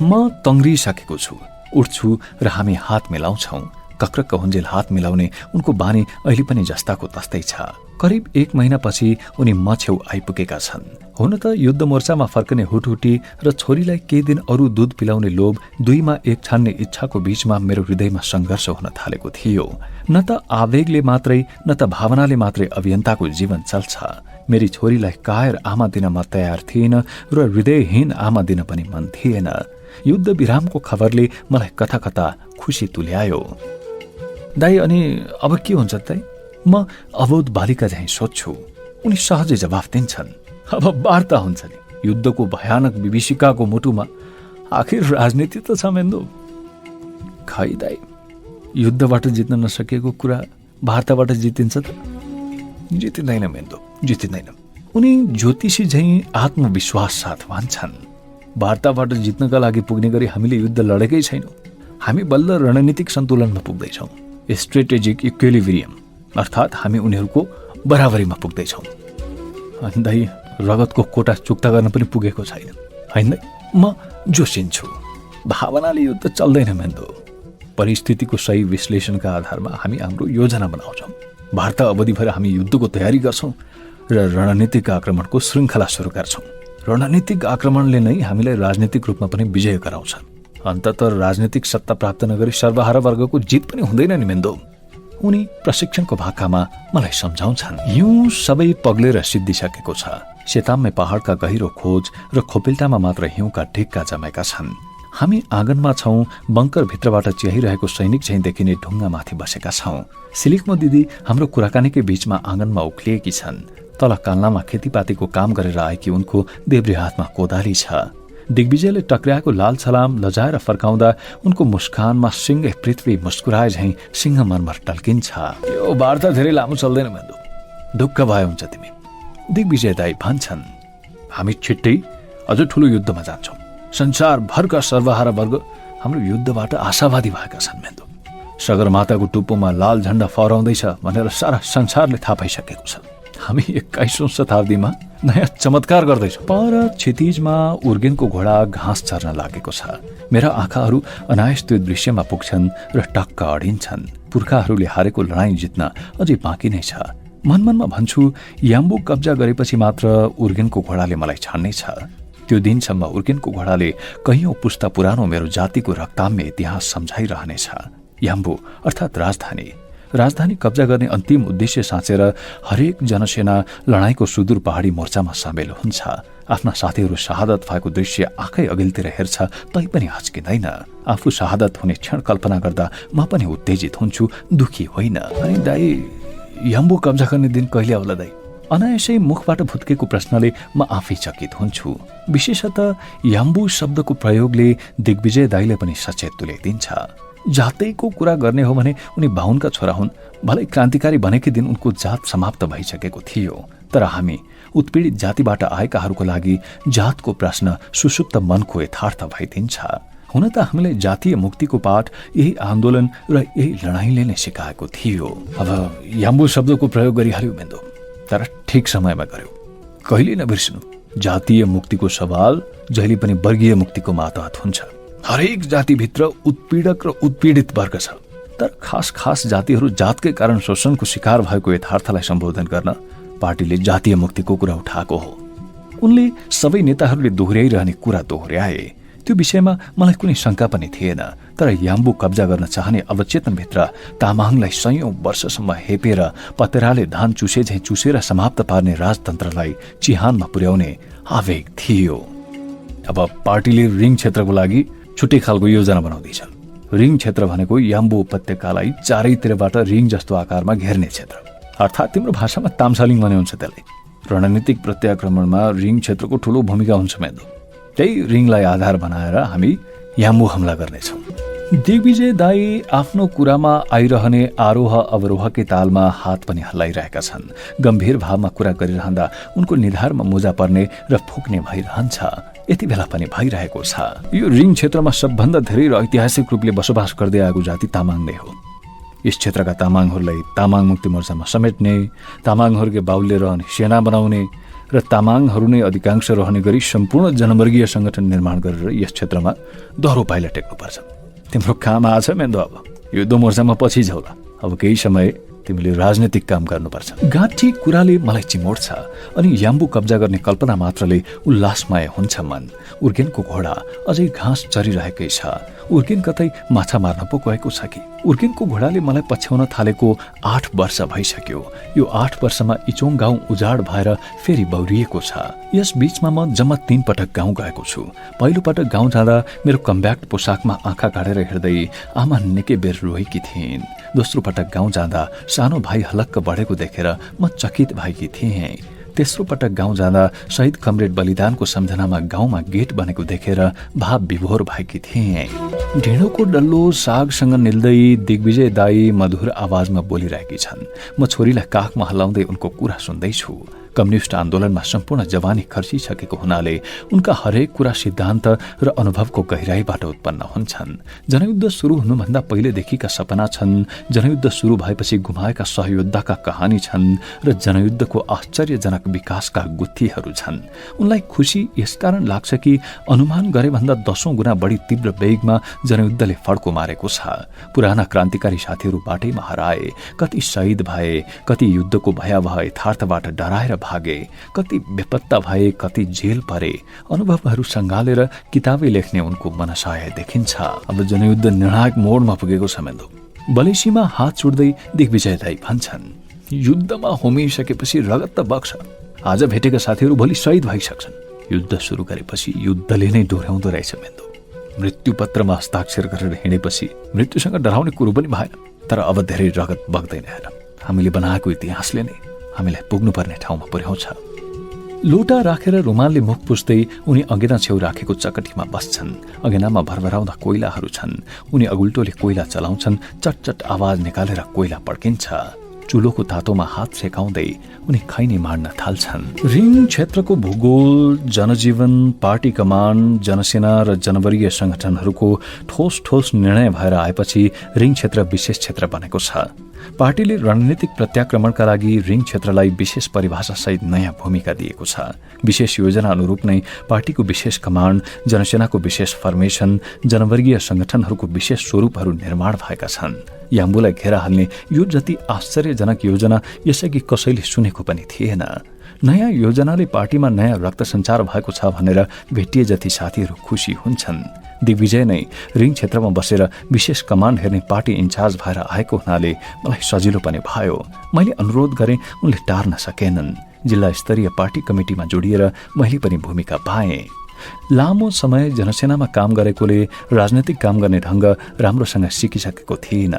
म तङ्ग्रिसकेको छु। उठ्छु र हामी हात मिलाउँछौँ। कक्रक्क हुन्जेल हात मिलाउने उनको बानी अहिले पनि जस्ताको तस्तै छ। करिब 1 महिनापछि उनी म छेउ आइपुगेका छन्। हुन त युद्ध मोर्चामा फर्कने हुटहुटी र छोरीलाई केही दिन अरू दूध पिलाउने लोभ, दुईमा एक छान्ने इच्छाको बीचमा मेरो हृदयमा सङ्घर्ष हुन थालेको थियो। न त आवेगले मात्रै न त भावनाले मात्रै अभियन्ताको जीवन चल्छ। मेरी छोरीलाई कायर आमा दिन म तयार थिएन र हृदयहीन आमा दिन पनि मन थिएन। युद्ध विरामको खबरले मलाई कथा कथा खुसी तुल्यायो। दाई, अनि अब के हुन्छ दाई? म अबोध बालिका झैं सोध्छु। उनी सहजै जवाफ दिन्छन्, अब वार्ता हुन्छ नि। युद्धको भयानक विभीषिकाको मुटुमा आखिर राजनीति त छ मेन्दो। खै दाई, युद्धबाट जित्न नसकेको कुरा वार्ताबाट जितिन्छ त? जितिँदैन मेन्दो, जितिँदैन। उनी ज्योतिषी झैं आत्मविश्वास साथ भन्छन्, वार्ताबाट जित्नका लागि पुग्ने गरी हामीले युद्ध लडेकै छैनौँ। हामी बल्ल रणनीतिक सन्तुलनमा पुग्दैछौँ, स्ट्रेटेजिक इक्विलिब्रियम, अर्थात् हामी उनीहरूको बराबरीमा पुग्दैछौँ। दाइ, रगतको कोटा चुक्ता गर्न पनि पुगेको छैन, होइन? म जोसिन्छु। भावनाले युद्ध चल्दैन मेन्दो। परिस्थितिको सही विश्लेषणका आधारमा हामी हाम्रो योजना बनाउँछौँ। वार्ता अवधिभर हामी युद्धको तयारी गर्छौँ र रणनीतिक आक्रमणको श्रृङ्खला सुरु गर्छौँ। रणनीतिक आक्रमणले नै हामीलाई राजनीतिक रूपमा पनि विजय गराउँछ। अन्ततः राजनीतिक सत्ता प्राप्त नगरी सर्वहारा वर्गको जित पनि हुँदैन नि मेन्दो। उनी प्रशिक्षणको भाकामा मलाई सम्झाउँछन्। हिउँ सबै पग्लेर सिद्धिसकेको छ। सेताम्मे पहाडका गहिरो खोज र खोपिल्टामा मात्र हिउँका ढिक्का जमेका छन्। हामी आँगनमा छौँ। बङ्कर भित्रबाट चिहाइरहेको सैनिक झैं देखिने ढुङ्गामाथि बसेका छौँ। सिलिकमो दिदी हाम्रो कुराकानीकै बीचमा आँगनमा उक्लिएकी छन्। तल कान्लामा खेतीपातीको काम गरेर आएकी उनको देब्रे हातमा कोदाली छ। दिग्विजयले टक्र्याएको लाल छलाम लजाएर फर्काउँदा उनको मुस्कानमा सिंह पृथ्वी मुस्कुराए झैं सिंह मनमर टल्किन्छ। यो वार्ता धेरै लामो चल्दैन मेन्दो, ढुक्क भए हुन्छ तिमी। दिग्विजय दाई भन्छन्, हामी छिट्टै अझ ठुलो युद्धमा जान्छौँ। संसारभरका सर्वहारा वर्ग हाम्रो युद्धबाट आशावादी भएका छन् मेन्दो। सगरमाथाको टुप्पोमा लाल झण्डा फहराउँदैछ भनेर सारा संसारले थाहा पाइसकेको छ। हामी 21औं शताब्दीमा नयाँ चमत्कार गर्दैछौँ। पर क्षितिजमा उर्गेनको घोडा घाँस चर्न लागेको छ। मेरा आँखाहरू अनायास त्यो दृश्यमा पुग्छन् र टक्क अडिन्छन्। पुर्खाहरूले हारेको लडाईँ जित्न अझै बाँकी नै छ। मनमनमा भन्छु, याम्बु कब्जा गरेपछि मात्र उर्गेनको घोडाले मलाई छान्नेछ। त्यो दिनसम्म उर्गेनको घोडाले कैयौं पुस्ता पुरानो मेरो जातिको रक्ताम्य इतिहास सम्झाइरहनेछ। याम्बु अर्थात् राजधानी कब्जा गर्ने अन्तिम उद्देश्य साँचेर हरेक जनसेना लडाईँको सुदूर पहाडी मोर्चामा सामेल हुन्छ। आफ्ना साथीहरू शहादत भएको दृश्य आँखै अघिल्तिर हेर्छ तैपनि हच्किँदैन। आफू शहादत हुने क्षण कल्पना गर्दा म पनि उत्तेजित हुन्छु, दुखी होइन। अनि दाई, याम्बु कब्जा गर्ने दिन कहिले आउला दाई? अनायासै मुखबाट भुत्केको प्रश्नले म आफै चकित हुन्छु। विशेषतः याम्बु शब्दको प्रयोगले दिग्विजय दाईले पनि सचेत तुल्याइदिन्छ। जातैको कुरा गर्ने हो भने उनी बाहुनका छोरा हुन्। भलै क्रान्तिकारी बनेकै दिन उनको जात समाप्त भइसकेको थियो। तर हामी उत्पीडित जातिबाट आएकाहरूको लागि जातको प्रश्न सुसुप्त मनको यथार्थ भइदिन्छ। हुन त हामीलाई जातीय मुक्तिको पाठ यही आन्दोलन र यही लडाईँले नै सिकाएको थियो। अब याम्बु शब्दको प्रयोग गरिहाल्यो मेन्दो, तर ठिक समयमा गर्यो। कहिले नबिर्सनु, जातीय मुक्तिको सवाल जहिले पनि वर्गीय मुक्तिको मातहत हुन्छ। हरेक जातिभित्र उत्पीडक र उत्पीडित वर्ग छ, तर खास जातिहरू जातकै कारण शोषणको शिकार भएको यथार्थलाई सम्बोधन गर्न पार्टीले जातीय मुक्तिको कुरा उठाएको हो। उनले सबै नेताहरूले दोहोर्याइरहने कुरा दोहोर्याए। त्यो विषयमा मलाई कुनै शंका पनि थिएन। तर याम्बु कब्जा गर्न चाहने अवचेतनभित्र तामाङलाई सयौं वर्षसम्म हेपेर पतेराले धान चुसे झैं चुसेर समाप्त पार्ने राजतन्त्रलाई चिहानमा पुर्याउने आवेग थियो। अब पार्टीले रिङ क्षेत्रको लागि छुट्टै खालको योजना बनाउँदैछ। रिङ क्षेत्र भनेको याम्बु उपत्यकालाई चारैतिरबाट रिङ जस्तो आकारमा घेर्ने क्षेत्र, अर्थात् तिम्रो भाषामा तामसालिङ भने हुन्छ त्यसलाई। रणनीतिक प्रत्याक्रमणमा रिङ क्षेत्रको ठूलो भूमिका हुन्छ मेन्दो। त्यही रिङलाई आधार बनाएर हामी याम्बु हमला गर्नेछौँ। दिग्विजय दाई आफ्नो कुरामा आइरहने आरोह अवरोहकै तालमा हात पनि हल्लाइरहेका छन्। गम्भीर भावमा कुरा गरिरहँदा उनको निधारमा मुजा पर्ने र फुक्ने भइरहन्छ। यति बेला पनि भइरहेको छ। यो रिङ क्षेत्रमा सबभन्दा धेरै र ऐतिहासिक रूपले बसोबास गर्दै आएको जाति तामाङ नै हो। यस क्षेत्रका तामाङहरूलाई तामाङ मुक्ति मोर्चामा समेट्ने, तामाङहरूकै बाहुल्य रहने सेना बनाउने र तामाङहरू नै अधिकांश रहने गरी सम्पूर्ण जनवर्गीय संगठन निर्माण गरेर यस क्षेत्रमा दोहोरो पाइला टेक्नुपर्छ। तिम्रो काम आज मेन्दो। अब युद्ध मोर्चामा पछि झौला। अब केही समय तिमीले राजनीतिक काम गर्नुपर्छ। गाँठी कुराले मलाई चिमोड्छ अनि याम्बु कब्जा गर्ने कल्पना मात्रले उल्लासमय हुन्छ मन। उर्गेनको घोडा अझै घाँस चरिरहेकै छ। उर्गेन कतै माछा मार्न पो गएको छ कि? उर्गेनको घोडाले मलाई पछ्याउन थालेको 8 वर्ष भइसक्यो। यो 8 वर्षमा इचोङ गाउँ उजाड भएर फेरि बौरिएको छ। यस बीचमा म जम्मा 3 पटक गाउँ गएको छु। पहिलो पटक गाउँ जाँदा मेरो कम्ब्याक्ट पोसाकमा आँखा काढेर हेर्दै आमा निकै बेर रोएकी थिइन्। दोस्रो पटक गाउँ जाँदा सानो भाइ हलक्क बढेको देखेर म चकित भएकी थिएँ। तेस्रो पटक गाउँ जाँदा शहीद कमरेड बलिदानको सम्झनामा गाउँमा गेट बनेको देखेर भाव विभोर भएकी थिएँ। ढिँडोको डल्लो सागसँग निल्दै दिग्विजय दाई मधुर आवाजमा बोलिरहेकी छन्। म छोरीलाई काखमा हल्लाउँदै उनको कुरा सुन्दैछु। कम्युनिस्ट आन्दोलनमा सम्पूर्ण जवानी खर्चिसकेको हुनाले उनका हरेक कुरा सिद्धान्त र अनुभवको गहिराईबाट उत्पन्न हुन्छन्। जनयुद्ध सुरु हुनुभन्दा पहिलेदेखिका सपना छन्। जनयुद्ध सुरु भएपछि गुमाएका सहयोद्धाका कहानी छन् र जनयुद्धको आश्चर्यजनक विकासका गुत्थीहरू छन्। उनलाई खुसी यसकारण लाग्छ कि अनुमान गरे भन्दा 10औं गुणा बढी तीव्र वेगमा जनयुद्धले फड्को मारेको छ। पुराना क्रान्तिकारी साथीहरू बाटैमा हराए, कति शहीद भए, कति युद्धको भयावह यथार्थबाट डराएर भागे, कति बेपत्ता भए, कति जेल परे। अनुभवहरू सँगालेर किताबै लेख्ने उनको मनसाय देखिन्छ। अब जनयुद्ध निर्णायक मोडमा पुगेको छ मेन्दो। बलेसीमा हात छुट्दै दिग्विजय दाई भन्छन्, युद्धमा होमिसकेपछि रगत त बग्छ। आज भेटेका साथीहरू भोलि शहीद भइसक्छन्। युद्ध सुरु गरेपछि युद्धले नै दोहोऱ्याउँदो रहेछ मेन्दो। मृत्युपत्रमा हस्ताक्षर गरेर हिँडेपछि मृत्युसँग डराउने कुरो पनि भएन। तर अब धेरै रगत बग्दैन हेर। हामीले बनाएको इतिहासले नै हामीलाई पुग्नुपर्ने ठाउँमा पुर्याउँछ। लोटा राखेर रुमालले मुख पुस्दै उनी अँगेना छेउ राखेको चकटीमा बस्छन्। अँगेनामा भरभराउँदा कोइलाहरू छन्। उनी अगुल्टोले कोइला चलाउँछन्। चटचट आवाज निकालेर कोइला पड्किन्छ। चुलोको तातोमा हात सेकाउँदै उनी खैनी मार्न थाल्छन्। रिङ क्षेत्रको भूगोल, जनजीवन, पार्टी कमान्ड, जनसेना र जनवर्गीय संगठनहरूको ठोस ठोस निर्णय भएर आएपछि रिङ क्षेत्र विशेष क्षेत्र बनेको छ। पार्टीले रणनीतिक प्रत्याक्रमणका लागि रिङ क्षेत्रलाई विशेष परिभाषासहित नयाँ भूमिका दिएको छ। विशेष योजना अनुरूप नै पार्टीको विशेष कमान्ड, जनसेनाको विशेष फर्मेसन, जनवर्गीय संगठनहरूको विशेष स्वरूपहरू निर्माण भएका छन्। याम्बुलाई घेरा हाल्ने यो जति आश्चर्यजनक योजना यसअघि कसैले सुनेको पनि थिएन। नयाँ योजनाले पार्टीमा नयाँ रक्त सञ्चार भएको छ भनेर भेटिए जति साथीहरू खुसी हुन्छन्। दिग्विजय नै रिङ क्षेत्रमा बसेर विशेष कमान्ड हेर्ने पार्टी इन्चार्ज भएर आएको हुनाले मलाई सजिलो पनि भयो। मैले अनुरोध गरेँ, उनले टार्न सकेनन्। जिल्ला स्तरीय पार्टी कमिटीमा जोडिएर मैले पनि भूमिका पाएँ। लामो समय जनसेनामा काम गरेकोले राजनैतिक काम गर्ने ढङ्ग राम्रोसँग सिकिसकेको थिइन।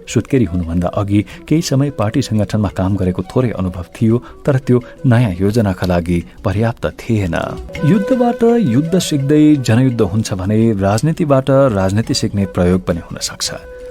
सुत्केरी हुनुभन्दा अघि केही समय पार्टी संगठनमा काम गरेको थोरै अनुभव थियो, तर त्यो नयाँ योजनाका लागि पर्याप्त थिएन। युद्धबाट युद्ध सिक्दै जनयुद्ध हुन्छ भने राजनीतिबाट राजनीति सिक्ने प्रयोग पनि हुन सक्छ।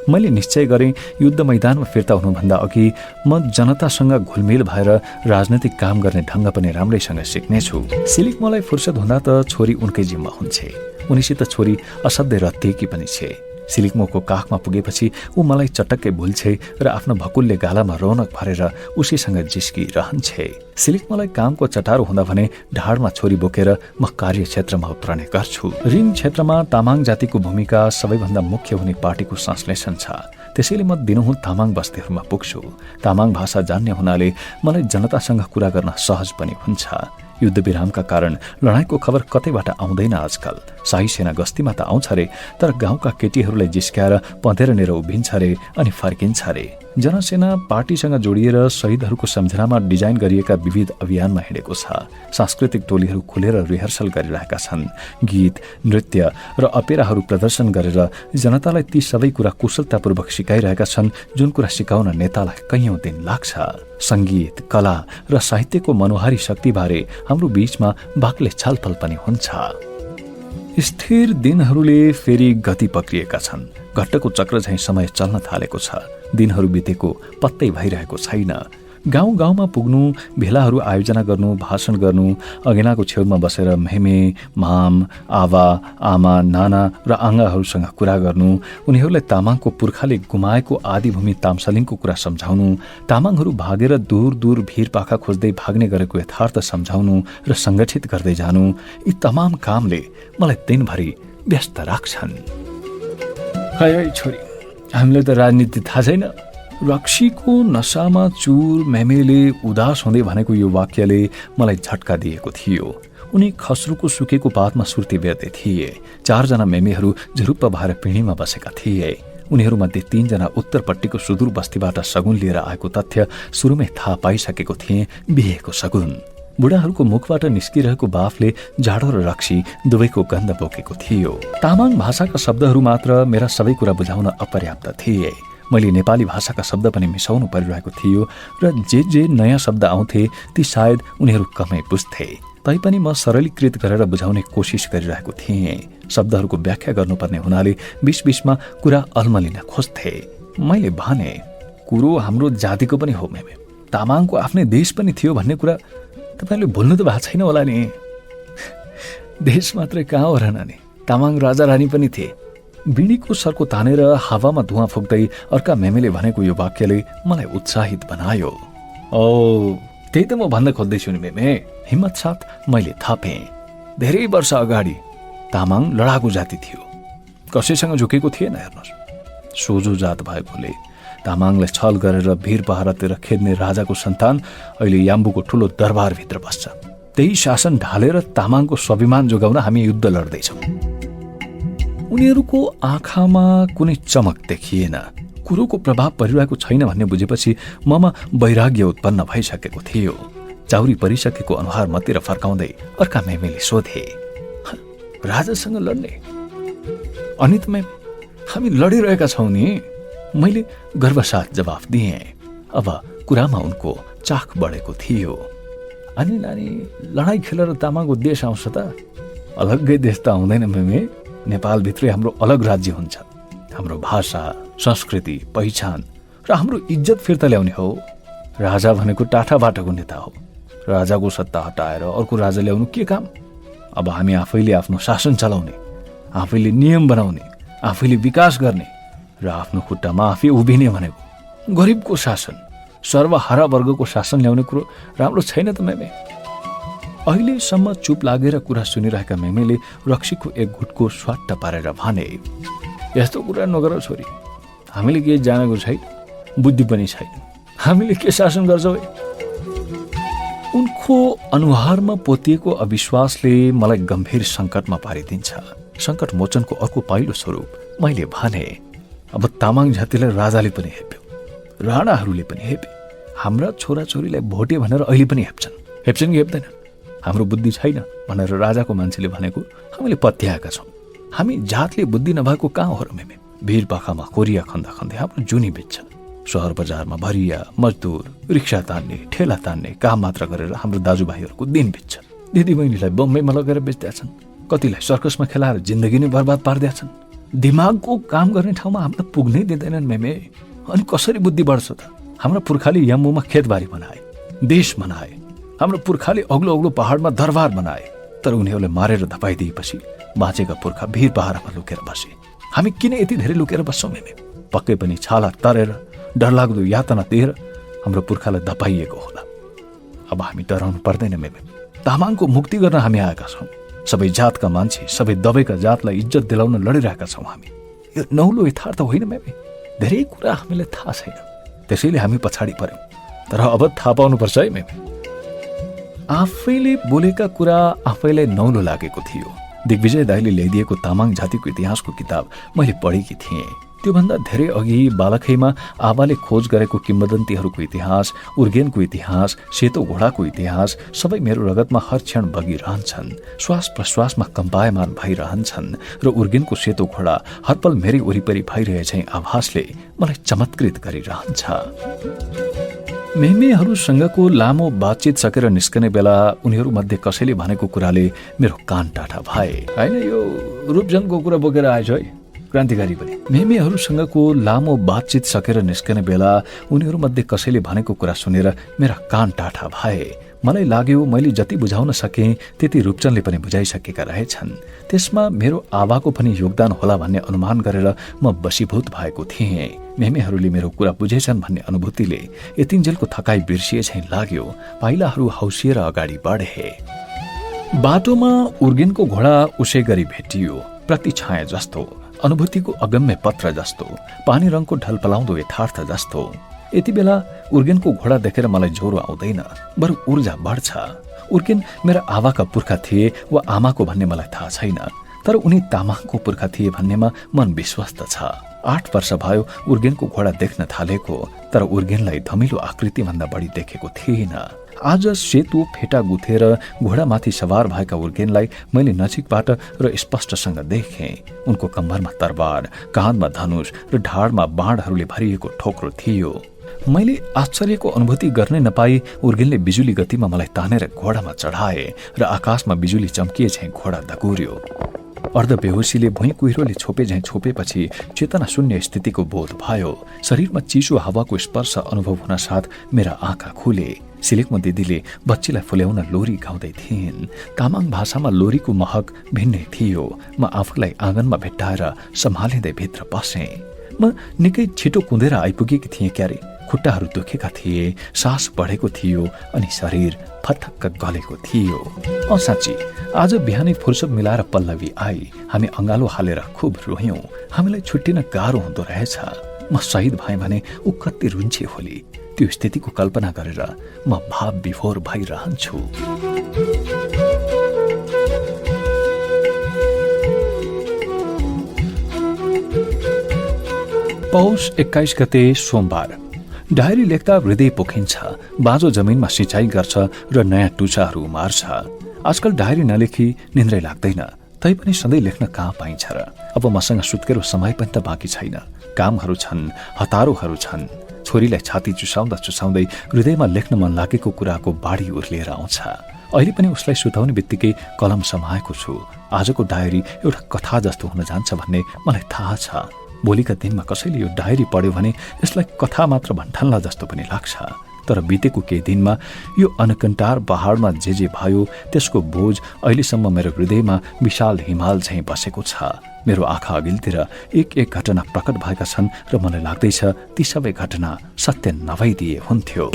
मैले निश्चय गरेँ युद्ध मैदानमा फिर्ता हुनुभन्दा अघि म जनतासँग घुलमिल भएर राजनैतिक काम गर्ने ढङ्ग पनि राम्रैसँग सिक्नेछु। सिलिक मलाई फुर्सद हुँदा त छोरी उनकै जिम्मा हुन्छे। उनीसित छोरी असाध्यै रत्तिएकी पनि छे। सिलिकमोको काखमा पुगेपछि ऊ मलाई चटक्कै भुल्छे र आफ्नो भकुलले गालामा रौनक भरेर उसीसँग जिस्किरहन्छे। सिलिक मलाई कामको चटारो हुँदा भने ढाडमा छोरी बोकेर म कार्यक्षेत्रमा उत्रने गर्छु। रिङ क्षेत्रमा तामाङ जातिको भूमिका सबैभन्दा मुख्य हुने पार्टीको संश्लेषण छ। त्यसैले म दिनहुँ तामाङ बस्तीहरूमा पुग्छु। तामाङ भाषा जान्ने हुनाले मलाई जनतासँग कुरा गर्न सहज पनि हुन्छ। युद्ध विरामका कारण लडाईँको खबर कतैबाट आउँदैन आजकल। शाही सेना गस्तीमा त आउँछ रे, तर गाउँका केटीहरूलाई जिस्क्याएर पँधेरनेर उभिन्छ रे अनि फर्किन्छ रे। जनसेना पार्टीसँग जोडिएर शहीदहरूको सम्झनामा डिजाइन गरिएका विविध अभियानमा हिँडेको छ। सांस्कृतिक टोलीहरू खुलेर रिहर्सल गरिरहेका छन्। गीत, नृत्य र अपेराहरू प्रदर्शन गरेर जनतालाई ती सबै कुरा कुशलतापूर्वक सिकाइरहेका छन्, जुन कुरा सिकाउन नेतालाई कैयौं दिन लाग्छ। संगीत, कला र साहित्यको मनोहारी शक्तिबारे हाम्रो बीचमा बाक्ले छलफल पनि हुन्छ। स्थिर दिनहरूले फेरि गति पक्रिएका छन्। घट्टको चक्र झैं समय चल्न थालेको छ। दिनहरू बितेको पत्तै भइरहेको छैन। गाउँ गाउँमा पुग्नु, भेलाहरू आयोजना गर्नु, भाषण गर्नु, अगेनाको छेउमा बसेर मेमे, माम, आवा, आमा, नाना र आङ्गाहरूसँग कुरा गर्नु, उनीहरूलाई तामाङको पुर्खाले गुमाएको आदिभूमि तामसलिङको कुरा सम्झाउनु, तामाङहरू भागेर दूर दूर भिरपाखा खोज्दै भाग्ने गरेको यथार्थ सम्झाउनु र सङ्गठित गर्दै जानु, यी तमाम कामले मलाई दिनभरि व्यस्त राख्छन्। है छोरी, हामीलाई त राजनीति थाहा छैन। रक्सीको नसामा चुर मेमेले उदास हुँदै भनेको यो वाक्यले मलाई झट्का दिएको थियो। उनी खस्रुको सुकेको पातमा सुर्ती बेर्दै थिए। 4 जना मेमेहरू झुरुप्प भएर पिँढीमा बसेका थिए। उनीहरूमध्ये 3 जना उत्तरपट्टिको सुदूर बस्तीबाट सगुन लिएर आएको तथ्य सुरुमै थाहा पाइसकेको थिए, बिहेको सगुन। बुढाहरूको मुखबाट निस्किरहेको बाफले जाडो र रक्सी दुवैको गन्ध बोकेको थियो। तामाङ भाषाका शब्दहरू मात्र मेरा सबै कुरा बुझाउन अपर्याप्त थिए। मैले नेपाली भाषाका शब्द पनि मिसाउनु परिरहेको थियो र जे नयाँ शब्द आउँथे ती सायद उनीहरू कमै बुझ्थे। तैपनि म सरलीकृत गरेर बुझाउने कोसिस गरिरहेको थिएँ। शब्दहरूको व्याख्या गर्नुपर्ने हुनाले बीच-बीचमा कुरा अल्मलिन खोज्थे। मैले भने, कुरो हाम्रो जातिको पनि हो मेमे। तामाङको आफ्नै देश पनि थियो भन्ने कुरा तपाईले भुल्नु त भएको छैन होला नि। देश मात्रै कहाँ हो र नानी, तामाङ राजा रानी पनि थिए। बिडीको सर्को तानेर हावामा धुवाँ फुक्दै अर्का मेमेले भनेको यो वाक्यले मलाई उत्साहित बनायो। ओ, त्यही त म भन्न खोज्दैछु नि मेमे। हिम्मत साथ मैले थपेँ। धेरै वर्ष अगाडि तामाङ लडाकु जाति थियो। कसैसँग झुकेको थिएन। हेर्नुहोस्, सोझो जात भएकोले तामाङलाई छल गरेर भिर पहारातिर खेद्ने राजाको सन्तान अहिले याम्बुको ठुलो दरबारभित्र बस्छ। त्यही शासन ढालेर तामाङको स्वाभिमान जोगाउन हामी युद्ध लड्दैछौँ। उनीहरूको आँखामा कुनै चमक देखिएन। कुरोको प्रभाव परिरहेको छैन भन्ने बुझेपछि ममा वैराग्य उत्पन्न भइसकेको थियो। चाउरी परिसकेको अनुहार मतिर फर्काउँदै अर्का मेमेले सोधे, राजासँग लड्ने? अनि त हामी लडिरहेका छौँ नि। मैले गर्वसाथ जवाफ दिएँ। अब कुरामा उनको चाख बढेको थियो। अनि नानी, लडाई खेलेर तामाङको देश आउँछ त? अलग्गै देश त आउँदैन मेमे। नेपालभित्रै हाम्रो अलग राज्य हुन्छ। हाम्रो भाषा, संस्कृति, पहिचान र हाम्रो इज्जत फिर्ता ल्याउने हो। राजा भनेको टाठा बाटाको नेता हो। राजाको सत्ता हटाएर अर्को राजा ल्याउनु के काम? अब हामी आफैले आफ्नो शासन चलाउने, आफैले नियम बनाउने, आफैले विकास गर्ने र आफ्नो खुट्टामा आफै उभिने भनेको गरिबको शासन, सर्वहारा वर्गको शासन ल्याउने कुरो राम्रो छैन त मेमे। अहिलेसम्म चुप लागेर कुरा सुनिरहेका मेमेले रक्सीको एक घुटको स्वाट्ट पारेर भने, यस्तो कुरा नगर छोरी, हामीले केही जानेको छैन, बुद्धि पनि छैन, हामीले के शासन गर्छौँ? उनको अनुहारमा पोतिएको अविश्वासले मलाई गम्भीर सङ्कटमा पारिदिन्छ। सङ्कट मोचनको अर्को पाइलो स्वरूप मैले भने, अब तामाङ जातिलाई राजाले पनि हेप्यो, राणाहरूले पनि हेपे, हाम्रा छोराछोरीलाई भोटे भनेर अहिले पनि हेप्छन् कि हेप्दैन? हाम्रो बुद्धि छैन भनेर राजाको मान्छेले भनेको हामीले पत्याएका छौँ। हामी जातले बुद्धि नभएको कहाँ हो र मेमे? भिरपाखामा कोरिया खन्दा खन्दै हाम्रो जुनी बेच्छ, सहर बजारमा भरिया मजदुर, रिक्सा तान्ने, ठेला तान्ने काम मात्र गरेर हाम्रो दाजुभाइहरूको दिन बित्छ। दिदीबहिनीलाई बम्बईमा लगेर बेच्दैछन्, कतिलाई सर्कसमा खेलाएर जिन्दगी नै बर्बाद पार्दैछन्। दिमागको काम गर्ने ठाउँमा हामीलाई पुग्नै दिँदैनन् मेमे। अनि कसरी बुद्धि बढ्छ त? हाम्रो पुर्खाले यम्बुमा खेतबारी बनाए, देश बनाए, हाम्रो पुर्खाले अग्लो अग्लो पहाडमा दरबार बनाए, तर उनीहरूले मारेर धपाइदिएपछि बाँचेका पुर्खा भिर पहाडमा लुकेर बसे। हामी किन यति धेरै लुकेर बस्छौँ मेमे? पक्कै पनि छाला तरेर डरलाग्दो यातना दिएर हाम्रो पुर्खालाई धपाइएको होला। अब हामी डराउनु पर्दैन मेमे। तामाङको मुक्ति गर्न हामी आएका छौँ। सबै जातका मान्छे, सबै दबेका जातलाई इज्जत दिलाउन लडिरहेका छौँ हामी। यो नौलो यथार्थ होइन मेमे। धेरै कुरा हामीलाई थाहा छैन, त्यसैले हामी पछाडि पर्यौँ, तर अब थाहा पाउनुपर्छ है मेमे। आफैले बोलेका कुरा आफैलाई नौलो लागेको थियो। दिग्विजय दाइले ल्याइदिएको तामाङ जातिको इतिहासको किताब मैले पढेकी थिएँ। त्योभन्दा धेरै अघि बालखैमा आबाले खोज गरेको किम्बदन्तीहरूको इतिहास, उर्गेनको इतिहास, सेतो घोडाको इतिहास सबै मेरो रगतमा हर क्षण बगिरहन्छन्। श्वास प्रश्वासमा कम्पायमान भइरहन्छन् र उर्गेनको सेतो घोडा हरपल मेरै वरिपरि भइरहे झैँ आभासले मलाई चमत्कृत गरिरहन्छ। मेमेहरूसँगको लामो बातचित सकेर निस्कने बेला उनीहरूमध्ये कसैले भनेको कुराले मेरो कान टाठा भए। होइन, यो रूपजनको कुरा बोकेर आएछ है, क्रान्तिकारी पनि। मेमेहरूसँगको लामो बातचित सकेर निस्कने बेला उनीहरूमध्ये कसैले भनेको कुरा सुनेर मेरा कान टाठा भए। मलाई लाग्यो मैले जति बुझाउन सकेँ त्यति रूपचन्दले पनि बुझाइसकेका रहेछन्। त्यसमा मेरो आवाको पनि योगदान होला भन्ने अनुमान गरेर म बसीभूत भएको थिएँ। मेमेहरूले मेरो कुरा बुझेछन् भन्ने अनुभूतिले यतिन्जेलको थकाइ बिर्सिए झैँ लाग्यो। पाइलाहरू हौसिएर अगाडि बढे। बाटोमा उर्गेनको घोडा उसै गरी भेटियो, प्रति छाया जस्तो, अनुभूतिको अगम्य पत्र जस्तो, पानी रङको ढलपलाउँदो यथार्थ जस्तो। यति बेला उर्गेनको घोडा देखेर मलाई ज्वरो आउँदैन, बरु ऊर्जा बढ्छ। उर्गेन मेरा आवाका पुर्खा थिए वा आमाको भन्ने मलाई थाहा छैन, तर उनी तामाङको पुर्खा थिए भन्नेमा मन विश्वस्त छ। 8 वर्ष भयो उर्गेनको घोडा देख्न थालेको, तर उर्गेनलाई धमिलो आकृतिभन्दा बढी देखेको थिएन। आज सेतो फेटा गुथेर घोडामाथि सवार भएका उर्गेनलाई मैले नजिकबाट र स्पष्टसँग देखेँ। उनको कम्मरमा तरबार, काँधमा धनुष र ढाडमा बाणहरूले भरिएको ठोक्रो थियो। मैले आश्चर्यको अनुभूति गर्नै नपाई उर्गेनले बिजुली गतिमा मलाई तानेर घोडामा चढाए र आकाशमा बिजुली चम्किए झैँ घोडा दगुर्यो। अर्धबेहोसीले भुइँ कुहिरोले छोपे झैँ छोपेपछि चेतना शून्य स्थितिको बोध भयो। शरीरमा चिसो हावाको स्पर्श अनुभव हुन साथ मेरा आँखा खुले। सिलेकमा दिदीले बच्चीलाई फुल्याउन लोरी गाउँदै थिइन्। तामाङ भाषामा लोरीको महक भिन्नै थियो। म आफूलाई आँगनमा भेट्टाएर सम्हालिँदै भित्र पसेँ। म निकै छिटो कुदेर आइपुगेकी थिएँ क्यारे। खुट्टाहरू दुखेका थिए, सास बढेको थियो अनि शरीर फतक्क गलेको थियो। साँच्ची आज बिहानै फुर्सद मिलाएर पल्लवी आई। हामी अँगालो हालेर खुब रोयौं। हामीलाई छुट्टिन गाह्रो हुँदो रहेछ। म शहीद भएँ भने ऊ कति रुन्छे होली। त्यो स्थितिको कल्पना गरेर म भाव विभोर भइरहन्छु। पौष 21 गते सोमबार। डायरी लेख्दा हृदय पोखिन्छ। बाँझो जमिनमा सिँचाइ गर्छ र नयाँ टुचाहरू उमार्छ। आजकल डायरी नलेखी निन्द्रै लाग्दैन, तैपनि सधैँ लेख्न कहाँ पाइन्छ र? अब मसँग सुत्केरो समय पनि त बाँकी छैन। कामहरू छन्, हतारोहरू छन्। छोरीलाई छाती चुसाउँदा चुसाउँदै हृदयमा लेख्न मन लागेको कुराको बाढी उर्लिएर आउँछ। अहिले पनि उसलाई सुताउने बित्तिकै कलम समाएको छु। आजको डायरी एउटा कथा जस्तो हुन जान्छ भन्ने मलाई थाहा छ। भोलिका दिनमा कसैले यो डायरी पढ्यो भने यसलाई कथा मात्र भन्ठान्ला जस्तो पनि लाग्छ। तर बितेको केही दिनमा यो अनकन्टार पहाडमा जे भयो त्यसको बोझ अहिलेसम्म मेरो हृदयमा विशाल हिमाल झैं बसेको छ। मेरो आँखा अघिल्तिर एक एक घटना प्रकट भएका छन् र मलाई लाग्दैछ ती सबै घटना सत्य नभइदिए हुन्थ्यो।